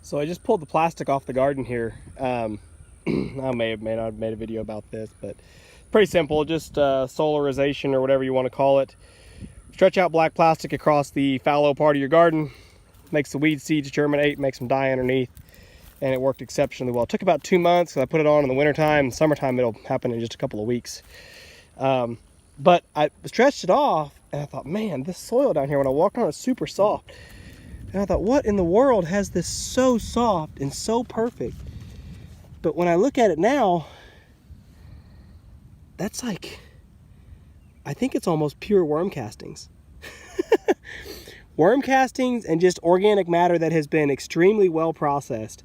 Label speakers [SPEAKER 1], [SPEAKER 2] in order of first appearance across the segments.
[SPEAKER 1] So I just pulled the plastic off the garden here. I may not have made a video about this, but pretty simple, just solarization or whatever you want to call it. Stretch out black plastic across the fallow part of your garden, makes the weed seeds germinate, makes them die underneath, and it worked exceptionally well. It took about 2 months. I put it on in the wintertime. Summertime it'll happen in just a couple of weeks. But I stretched it off and I thought, man, this soil down here when I walked on it's super soft. And I thought, what in the world has this so soft and so perfect? But when I look at it now, that's like, I think it's almost pure worm castings. Worm castings and just organic matter that has been extremely well processed.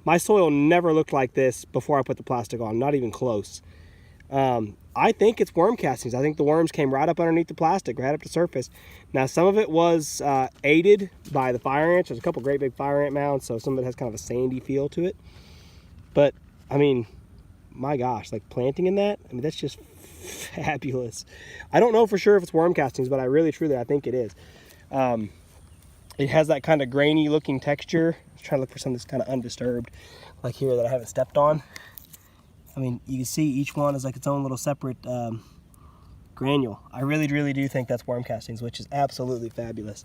[SPEAKER 1] My soil never looked like this before I put the plastic on, not even close. I think it's worm castings. I think the worms came right up underneath the plastic, right up to the surface. Now, some of it was aided by the fire ants. There's a couple great big fire ant mounds, so some of it has kind of a sandy feel to it. But, I mean, my gosh, like planting in that, I mean, that's just fabulous. I don't know for sure if it's worm castings, but I really, truly, I think it is. It has that kind of grainy looking texture. I was trying to look for something that's kind of undisturbed, like here that I haven't stepped on. I mean, you can see each one is like its own little separate granule. I really, really do think that's worm castings, which is absolutely fabulous.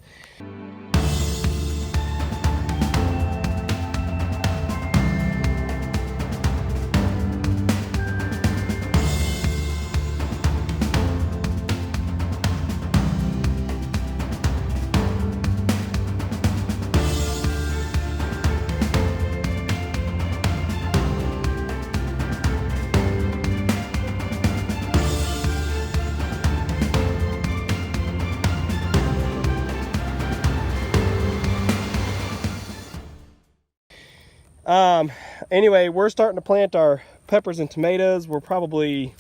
[SPEAKER 1] Anyway, we're starting to plant our peppers and tomatoes. We're probably,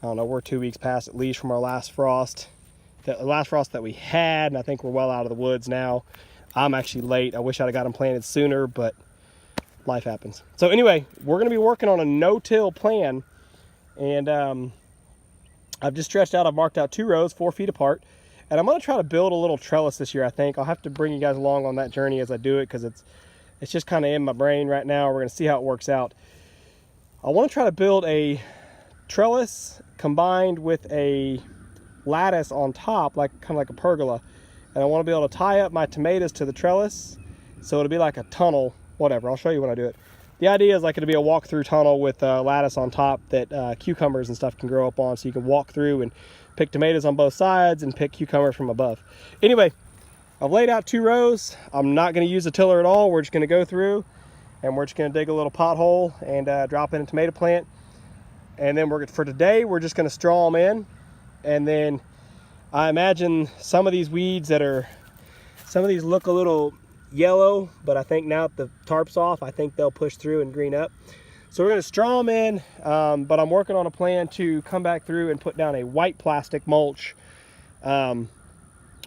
[SPEAKER 1] I don't know, we're 2 weeks past at least from our last frost. The last frost that we had, and I think we're well out of the woods now. I'm actually late. I wish I'd have got them planted sooner, but life happens. So anyway, we're going to be working on a no-till plan, and I've just stretched out, I've marked out 2 rows, 4 feet apart, and I'm going to try to build a little trellis this year, I think. I'll have to bring you guys along on that journey as I do it, because it's just kind of in my brain right now. We're going to see how it works out. I want to try to build a trellis combined with a lattice on top, like kind of like a pergola. And I want to be able to tie up my tomatoes to the trellis, so it'll be like a tunnel, whatever. I'll show you when I do it. The idea is like it'll be a walk-through tunnel with a lattice on top that cucumbers and stuff can grow up on, so you can walk through and pick tomatoes on both sides and pick cucumbers from above. Anyway, I've laid out 2 rows. I'm not going to use a tiller at all. We're just going to go through and we're just going to dig a little pothole and drop in a tomato plant. And then for today, we're just going to straw them in. And then I imagine some of these weeds some of these look a little yellow, but I think now that the tarp's off, I think they'll push through and green up. So we're going to straw them in, but I'm working on a plan to come back through and put down a white plastic mulch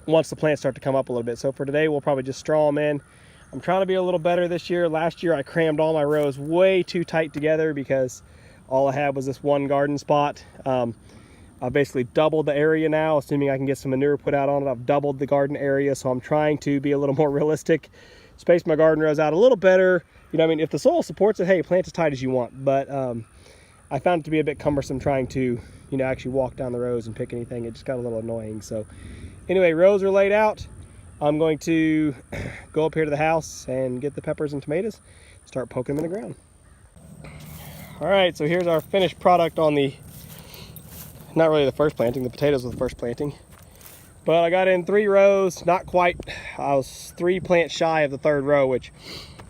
[SPEAKER 1] once the plants start to come up a little bit. So for today, we'll probably just straw them in. I'm trying to be a little better this year. Last year, I crammed all my rows way too tight together because all I had was this one garden spot. I've basically doubled the area now, assuming I can get some manure put out on it. I've doubled the garden area, so I'm trying to be a little more realistic, space my garden rows out a little better. You know, I mean, if the soil supports it, hey, plant as tight as you want. But I found it to be a bit cumbersome trying to, you know, actually walk down the rows and pick anything. It just got a little annoying. So anyway, rows are laid out. I'm going to go up here to the house and get the peppers and tomatoes, start poking them in the ground. All right, so here's our finished product on the, not really the first planting, the potatoes were the first planting. But I got in 3 rows, not quite, I was 3 plants shy of the 3rd row, which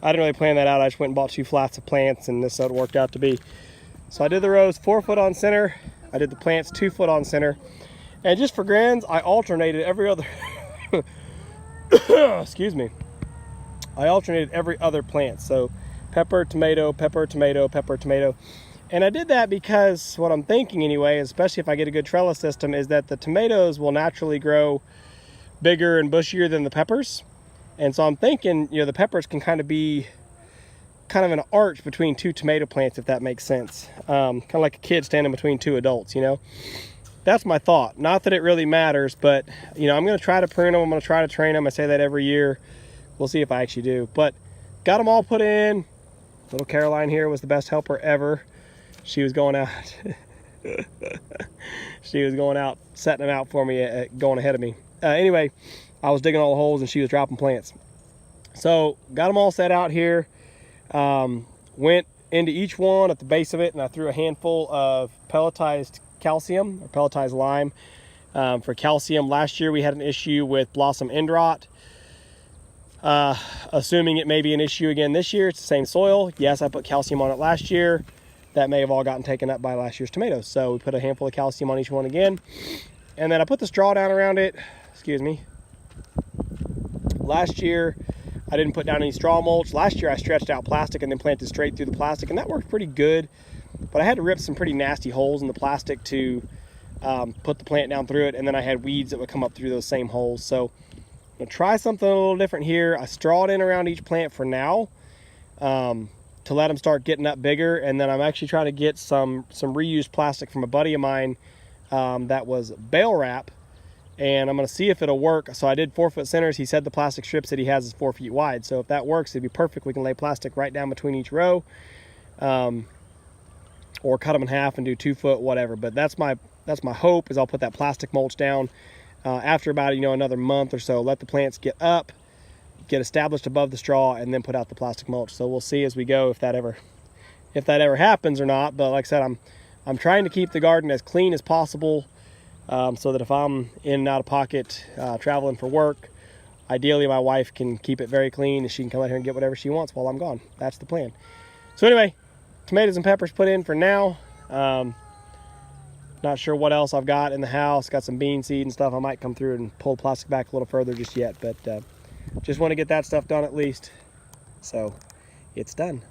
[SPEAKER 1] I didn't really plan that out. I just went and bought 2 flats of plants, and this is what it worked out to be. So I did the rows 4 foot on center, I did the plants 2 foot on center, and just for grins, I alternated every other, excuse me, I alternated every other plant. So pepper, tomato, pepper, tomato, pepper, tomato. And I did that because what I'm thinking anyway, especially if I get a good trellis system, is that the tomatoes will naturally grow bigger and bushier than the peppers. And so I'm thinking, you know, the peppers can kind of be kind of an arch between 2 tomato plants, if that makes sense. Kind of like a kid standing between 2 adults, you know. That's my thought. Not that it really matters, but, you know, I'm going to try to prune them. I'm going to try to train them. I say that every year. We'll see if I actually do. But got them all put in. Little Caroline here was the best helper ever. She was going out. She was going out, setting them out for me, going ahead of me. Anyway, I was digging all the holes and she was dropping plants. So got them all set out here. Went into each one at the base of it, and I threw a handful of pelletized calcium or pelletized lime. For calcium, last year we had an issue with blossom end rot. Assuming it may be an issue again this year, it's the same soil. Yes, I put calcium on it last year. That may have all gotten taken up by last year's tomatoes. So we put a handful of calcium on each one again. And then I put the straw down around it. Excuse me. Last year, I didn't put down any straw mulch. Last year, I stretched out plastic and then planted straight through the plastic, and that worked pretty good. But I had to rip some pretty nasty holes in the plastic to put the plant down through it, and then I had weeds that would come up through those same holes. So I'm gonna try something a little different here. I strawed in around each plant for now to let them start getting up bigger, and then I'm actually trying to get some reused plastic from a buddy of mine that was bale wrap, and I'm gonna see if it'll work. So I did 4-foot centers. He said the plastic strips that he has is 4 feet wide, so if that works, it'd be perfect. We can lay plastic right down between each row, or cut them in half and do 2 foot, whatever. But that's my hope, is I'll put that plastic mulch down after about another month or so. Let the plants get up, get established above the straw, and then put out the plastic mulch. So we'll see as we go if that ever happens or not. But like I said, I'm trying to keep the garden as clean as possible, so that if I'm in and out of pocket traveling for work, ideally my wife can keep it very clean and she can come out here and get whatever she wants while I'm gone. That's the plan. So anyway, tomatoes and peppers put in for now. Not sure what else I've got in the house. Got some bean seed and stuff. I might come through and pull plastic back a little further just yet, but just want to get that stuff done at least. So it's done.